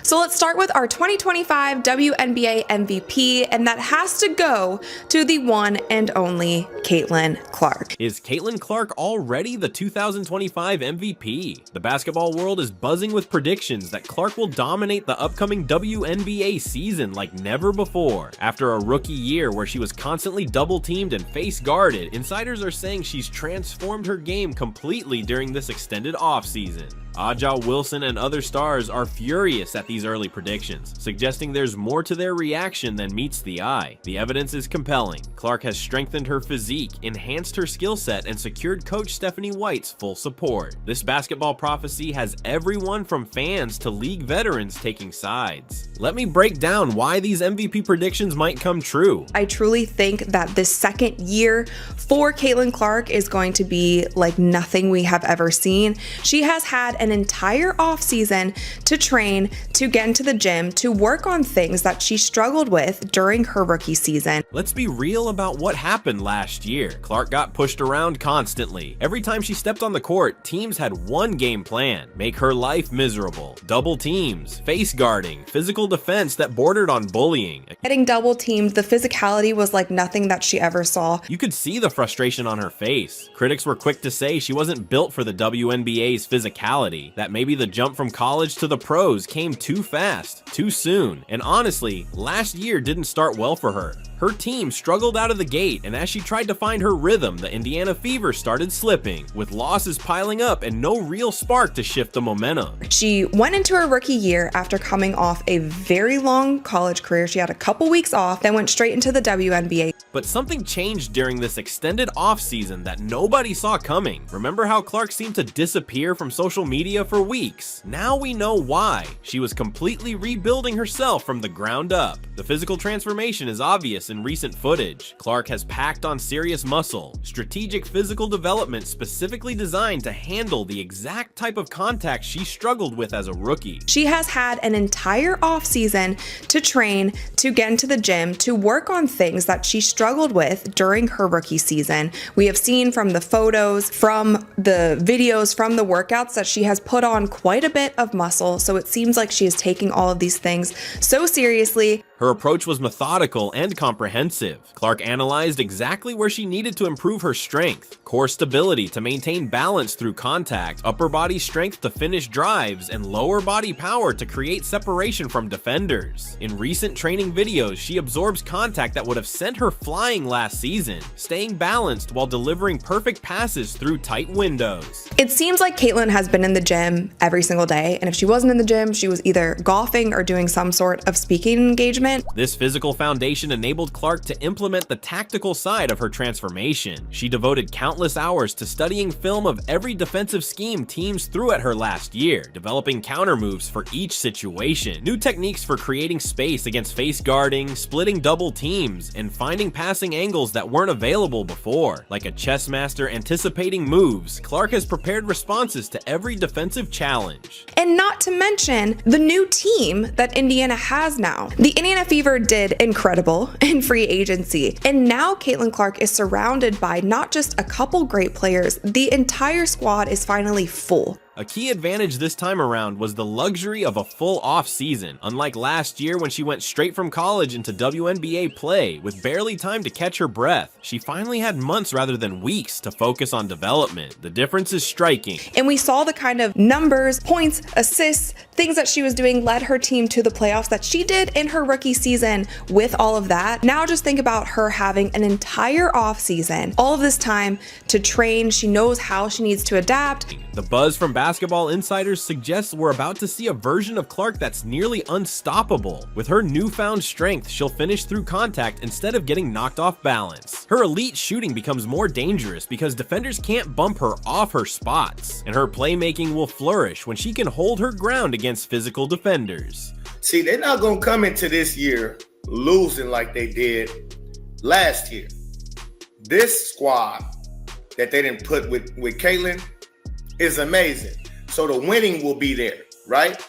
So let's start with our 2025 WNBA MVP, and that has to go to the one and only Caitlin Clark. Is Caitlin Clark already the 2025 MVP? The basketball world is buzzing with predictions that Clark will dominate the upcoming WNBA season like never before. After a rookie year where she was constantly double-teamed and face-guarded, insiders are saying she's transformed her game completely during this extended offseason. Aja Wilson and other stars are furious at these early predictions, suggesting there's more to their reaction than meets the eye. The evidence is compelling. Clark has strengthened her physique, enhanced her skill set, and secured coach Stephanie White's full support. This basketball prophecy has everyone from fans to league veterans taking sides. Let me break down why these MVP predictions might come true. I truly think that this second year for Caitlin Clark is going to be like nothing we have ever seen. She has had an entire offseason to train, to get into the gym, to work on things that she struggled with during her rookie season. Let's be real about what happened last year. Clark got pushed around constantly. Every time she stepped on the court, teams had one game plan: make her life miserable. Double teams, face guarding, physical defense that bordered on bullying. Getting double teamed, the physicality was like nothing that she ever saw. You could see the frustration on her face. Critics were quick to say she wasn't built for the WNBA's physicality, that maybe the jump from college to the pros came too fast, too soon. And honestly, last year didn't start well for her. Her team struggled out of the gate, and as she tried to find her rhythm, the Indiana Fever started slipping, with losses piling up and no real spark to shift the momentum. She went into her rookie year after coming off a very long college career. She had a couple weeks off, then went straight into the WNBA. But something changed during this extended offseason that nobody saw coming. Remember how Clark seemed to disappear from social media for weeks? Now we know why. She was completely rebuilding herself from the ground up. The physical transformation is obvious in recent footage. Clark has packed on serious muscle, strategic physical development specifically designed to handle the exact type of contact she struggled with as a rookie. She has had an entire offseason to train, to get into the gym, to work on things that she struggled with during her rookie season. We have seen from the photos, from the videos, from the workouts that she has put on quite a bit of muscle, so it seems like she is taking all of these things so seriously. Her approach was methodical and comprehensive. Clark analyzed exactly where she needed to improve her strength, core stability to maintain balance through contact, upper body strength to finish drives, and lower body power to create separation from defenders. In recent training videos, she absorbs contact that would have sent her flying last season, staying balanced while delivering perfect passes through tight windows. It seems like Caitlin has been in the gym every single day, and if she wasn't in the gym, she was either golfing or doing some sort of speaking engagement. This physical foundation enabled Clark to implement the tactical side of her transformation. She devoted countless hours to studying film of every defensive scheme teams threw at her last year, developing counter moves for each situation, new techniques for creating space against face guarding, splitting double teams, and finding passing angles that weren't available before. Like a chess master anticipating moves, Clark has prepared responses to every defensive challenge. And not to mention the new team that Indiana has now. The Indiana Fever did incredible in free agency, and now Caitlin Clark is surrounded by not just a couple great players, the entire squad is finally full. A key advantage this time around was the luxury of a full off season, unlike last year when she went straight from college into WNBA play with barely time to catch her breath. She finally had months rather than weeks to focus on development. The difference is striking. And we saw the kind of numbers, points, assists, things that she was doing led her team to the playoffs that she did in her rookie season. With all of that, now just think about her having an entire off season, all of this time to train. She knows how she needs to adapt. The buzz from Basketball Insiders suggests we're about to see a version of Clark that's nearly unstoppable. With her newfound strength, she'll finish through contact instead of getting knocked off balance. Her elite shooting becomes more dangerous because defenders can't bump her off her spots, and her playmaking will flourish when she can hold her ground against physical defenders. See, they're not going to come into this year losing like they did last year. This squad that they didn't put with Caitlin is amazing. So the winning will be there, right?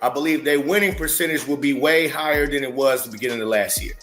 I believe their winning percentage will be way higher than it was at the beginning of last year.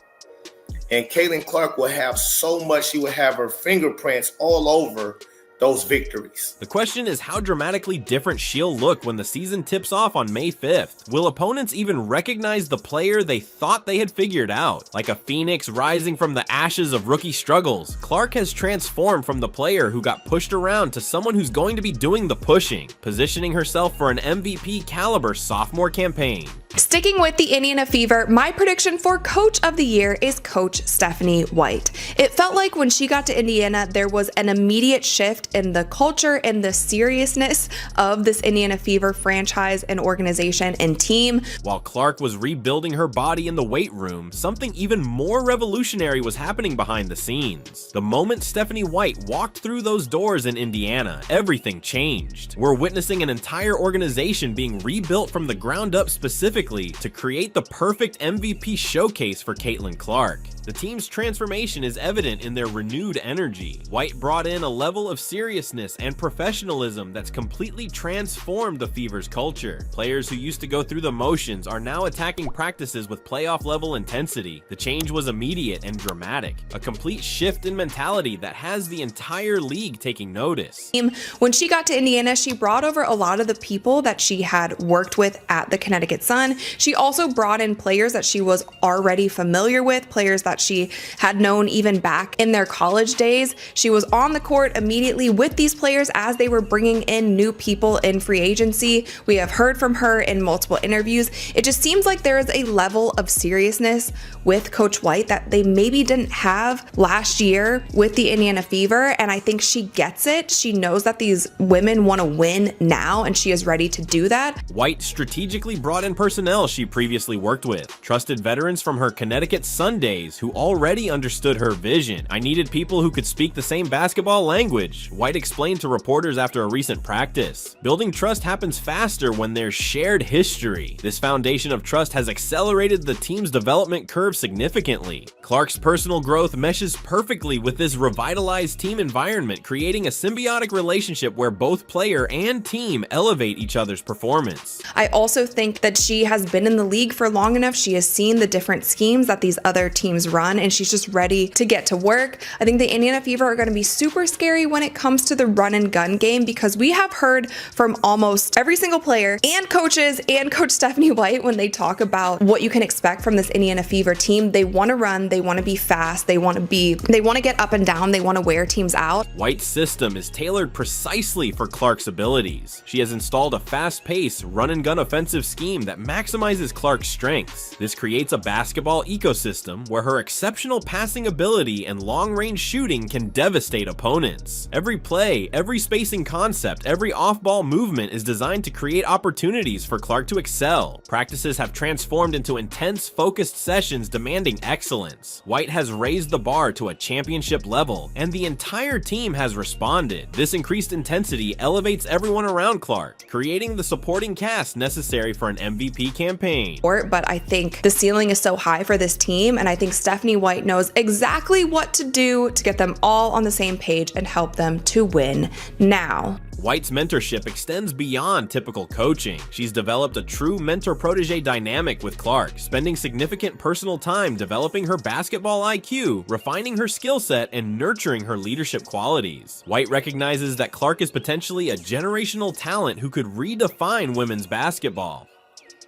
And Caitlin Clark will have so much, she will have her fingerprints all over those victories. The question is how dramatically different she'll look when the season tips off on May 5th. Will opponents even recognize the player they thought they had figured out? Like a phoenix rising from the ashes of rookie struggles, Clark has transformed from the player who got pushed around to someone who's going to be doing the pushing, positioning herself for an MVP caliber sophomore campaign. Sticking with the Indiana Fever, my prediction for Coach of the Year is Coach Stephanie White. It felt like when she got to Indiana, there was an immediate shift in the culture and the seriousness of this Indiana Fever franchise and organization and team. While Clark was rebuilding her body in the weight room, something even more revolutionary was happening behind the scenes. The moment Stephanie White walked through those doors in Indiana, everything changed. We're witnessing an entire organization being rebuilt from the ground up specifically to create the perfect MVP showcase for Caitlin Clark. The team's transformation is evident in their renewed energy. White brought in a level of seriousness and professionalism that's completely transformed the Fever's culture. Players who used to go through the motions are now attacking practices with playoff level intensity. The change was immediate and dramatic, a complete shift in mentality that has the entire league taking notice. When she got to Indiana, she brought over a lot of the people that she had worked with at the Connecticut Sun. She also brought in players that she was already familiar with, players that she had known even back in their college days. She was on the court immediately with these players as they were bringing in new people in free agency. We have heard from her in multiple interviews. It just seems like there is a level of seriousness with Coach White that they maybe didn't have last year with the Indiana Fever, and I think she gets it. She knows that these women want to win now, and she is ready to do that. White strategically brought in personnel she previously worked with, trusted veterans from her Connecticut Sun days who already understood her vision. I needed people who could speak the same basketball language, White explained to reporters after a recent practice. Building trust happens faster when there's shared history. This foundation of trust has accelerated the team's development curve significantly. Clark's personal growth meshes perfectly with this revitalized team environment, creating a symbiotic relationship where both player and team elevate each other's performance. I also think that she has been in the league for long enough. She has seen the different schemes that these other teams run, and she's just ready to get to work. I think the Indiana Fever are going to be super scary when it comes to the run and gun game, because we have heard from almost every single player and coaches and Coach Stephanie White when they talk about what you can expect from this Indiana Fever team. They want to run, they want to be fast, they want to get up and down, they want to wear teams out. White's system is tailored precisely for Clark's abilities. She has installed a fast-paced, run-and-gun offensive scheme that maximizes Clark's strengths. This creates a basketball ecosystem where her exceptional passing ability and long-range shooting can devastate opponents. Every play, every spacing concept, every off-ball movement is designed to create opportunities for Clark to excel. Practices have transformed into intense, focused sessions demanding excellence. White has raised the bar to a championship level, and the entire team has responded. This increased intensity elevates everyone around Clark, creating the supporting cast necessary for an MVP campaign. But I think the ceiling is so high for this team, and I think Stephanie White knows exactly what to do to get them all on the same page and help them to win now. White's mentorship extends beyond typical coaching. She's developed a true mentor-protege dynamic with Clark, spending significant personal time developing her basketball IQ, refining her skill set, and nurturing her leadership qualities. White recognizes that Clark is potentially a generational talent who could redefine women's basketball.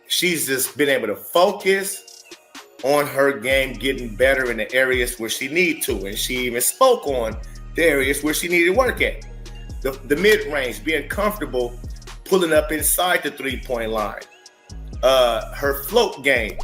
She's just been able to focus on her game, getting better in the areas where she needs to, and she even spoke on the areas where she needed work at. The mid-range, being comfortable pulling up inside the three-point line. Her float game.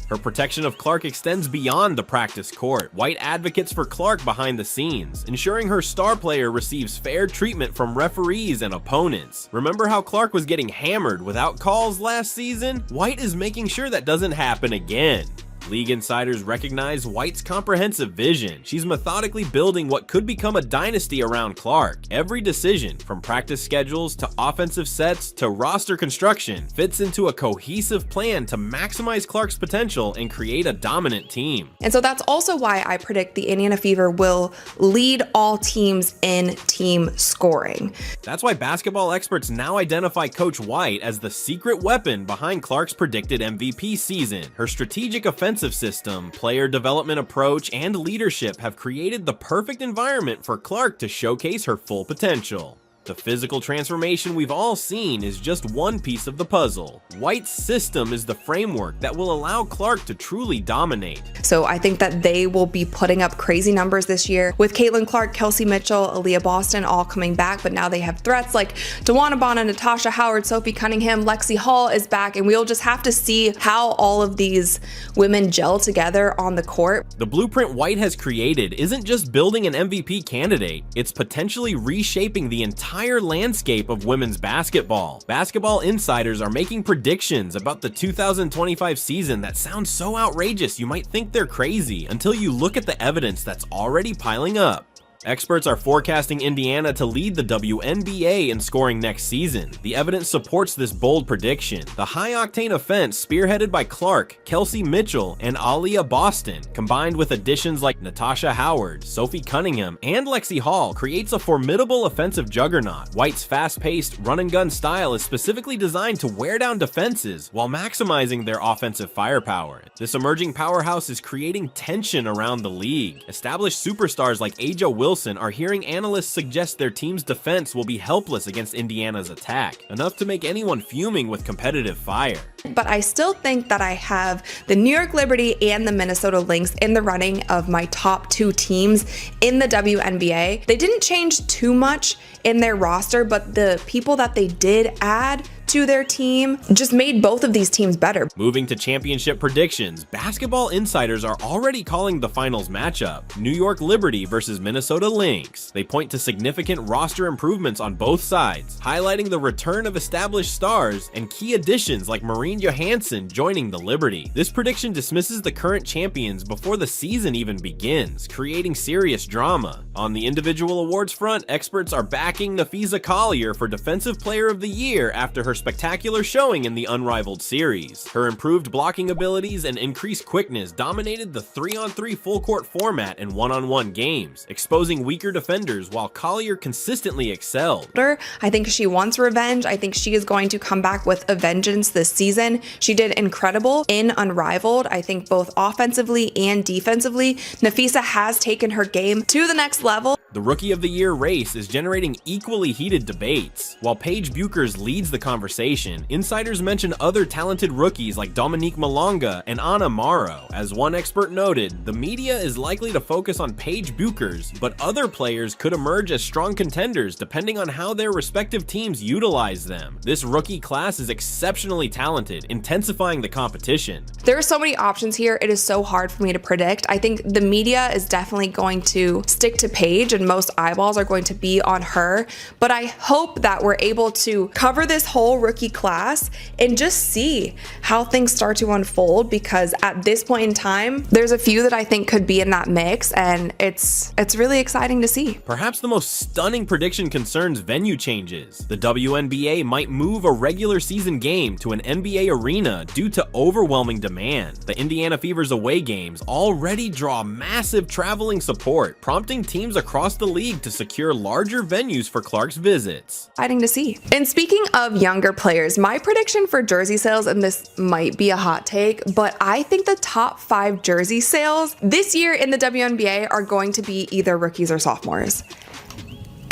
Her protection of Clark extends beyond the practice court. White advocates for Clark behind the scenes, ensuring her star player receives fair treatment from referees and opponents. Remember how Clark was getting hammered without calls last season? White is making sure that doesn't happen again. League insiders recognize White's comprehensive vision. She's methodically building what could become a dynasty around Clark. Every decision, from practice schedules to offensive sets to roster construction, fits into a cohesive plan to maximize Clark's potential and create a dominant team. And so that's also why I predict the Indiana Fever will lead all teams in team scoring. That's why basketball experts now identify Coach White as the secret weapon behind Clark's predicted MVP season. Her strategic offensive defensive system, player development approach, and leadership have created the perfect environment for Clark to showcase her full potential. The physical transformation we've all seen is just one piece of the puzzle. White's system is the framework that will allow Clark to truly dominate. So I think that they will be putting up crazy numbers this year with Caitlin Clark, Kelsey Mitchell, Aaliyah Boston all coming back, but now they have threats like DeWanna Bonner, Natasha Howard, Sophie Cunningham, Lexi Hall is back, and we'll just have to see how all of these women gel together on the court. The blueprint White has created isn't just building an MVP candidate, it's potentially reshaping the entire landscape of women's basketball. Basketball insiders are making predictions about the 2025 season that sound so outrageous you might think they're crazy until you look at the evidence that's already piling up. Experts are forecasting Indiana to lead the WNBA in scoring next season. The evidence supports this bold prediction. The high-octane offense spearheaded by Clark, Kelsey Mitchell, and Aaliyah Boston, combined with additions like Natasha Howard, Sophie Cunningham, and Lexi Hall, creates a formidable offensive juggernaut. White's fast-paced, run-and-gun style is specifically designed to wear down defenses while maximizing their offensive firepower. This emerging powerhouse is creating tension around the league. Established superstars like A'ja Wilson are hearing analysts suggest their team's defense will be helpless against Indiana's attack, enough to make anyone fuming with competitive fire. But I still think that I have the New York Liberty and the Minnesota Lynx in the running of my top two teams in the WNBA. They didn't change too much in their roster, but the people that they did add to their team just made both of these teams better. Moving to championship predictions, basketball insiders are already calling the finals matchup, New York Liberty versus Minnesota Lynx. They point to significant roster improvements on both sides, highlighting the return of established stars and key additions like Maureen Johansson joining the Liberty. This prediction dismisses the current champions before the season even begins, creating serious drama. On the individual awards front, experts are backing Napheesa Collier for Defensive Player of the Year after her spectacular showing in the Unrivaled series. Her improved blocking abilities and increased quickness dominated the 3-on-3 full-court format in one-on-one games, exposing weaker defenders while Collier consistently excelled. I think she wants revenge. I think she is going to come back with a vengeance this season. She did incredible in Unrivaled. I think both offensively and defensively, Napheesa has taken her game to the next level. The Rookie of the Year race is generating equally heated debates. While Paige Buchers leads the conversation, insiders mention other talented rookies like Dominique Malonga and Anna Morrow. As one expert noted, the media is likely to focus on Paige Buchers, but other players could emerge as strong contenders depending on how their respective teams utilize them. This rookie class is exceptionally talented, intensifying the competition. There are so many options here. It is so hard for me to predict. I think the media is definitely going to stick to Paige and most eyeballs are going to be on her, but I hope that we're able to cover this whole rookie class and just see how things start to unfold, because at this point in time, there's a few that I think could be in that mix, and it's really exciting to see. Perhaps the most stunning prediction concerns venue changes. The WNBA might move a regular season game to an NBA arena due to overwhelming demand. The Indiana Fever's away games already draw massive traveling support, prompting teams across the league to secure larger venues for Clark's visits. Exciting to see. And speaking of younger players, my prediction for jersey sales, and this might be a hot take, but I think the top 5 jersey sales this year in the WNBA are going to be either rookies or sophomores.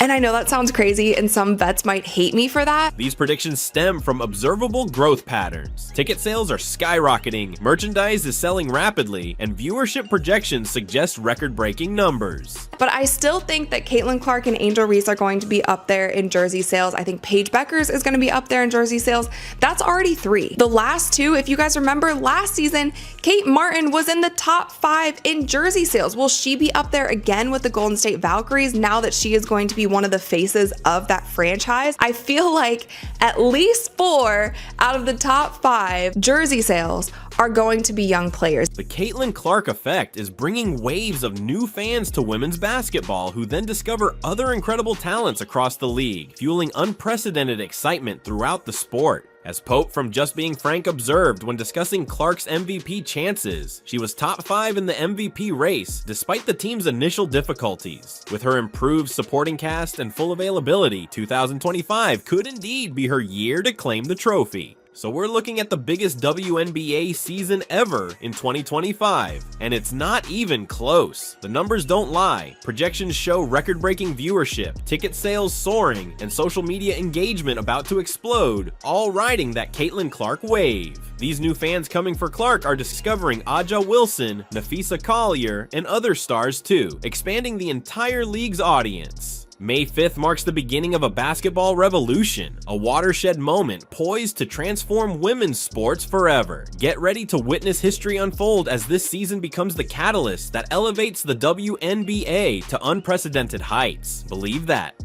And I know that sounds crazy and some vets might hate me for that. These predictions stem from observable growth patterns. Ticket sales are skyrocketing, merchandise is selling rapidly, and viewership projections suggest record-breaking numbers. But I still think that Caitlin Clark and Angel Reese are going to be up there in jersey sales. I think Paige Buchers is going to be up there in jersey sales. That's already 3. The last 2, if you guys remember last season, Kate Martin was in the top 5 in jersey sales. Will she be up there again with the Golden State Valkyries now that she is going to be one of the faces of that franchise? I feel like at least 4 out of the top 5 jersey sales are going to be young players. The Caitlin Clark effect is bringing waves of new fans to women's basketball who then discover other incredible talents across the league, fueling unprecedented excitement throughout the sport. As Pope from Just Being Frank observed when discussing Clark's MVP chances, she was top 5 in the MVP race despite the team's initial difficulties. With her improved supporting cast and full availability, 2025 could indeed be her year to claim the trophy. So we're looking at the biggest WNBA season ever in 2025, and it's not even close. The numbers don't lie. Projections show record-breaking viewership, ticket sales soaring, and social media engagement about to explode, all riding that Caitlin Clark wave. These new fans coming for Clark are discovering Aja Wilson, Nafisa Collier, and other stars too, expanding the entire league's audience. May 5th marks the beginning of a basketball revolution, a watershed moment poised to transform women's sports forever. Get ready to witness history unfold as this season becomes the catalyst that elevates the WNBA to unprecedented heights. Believe that.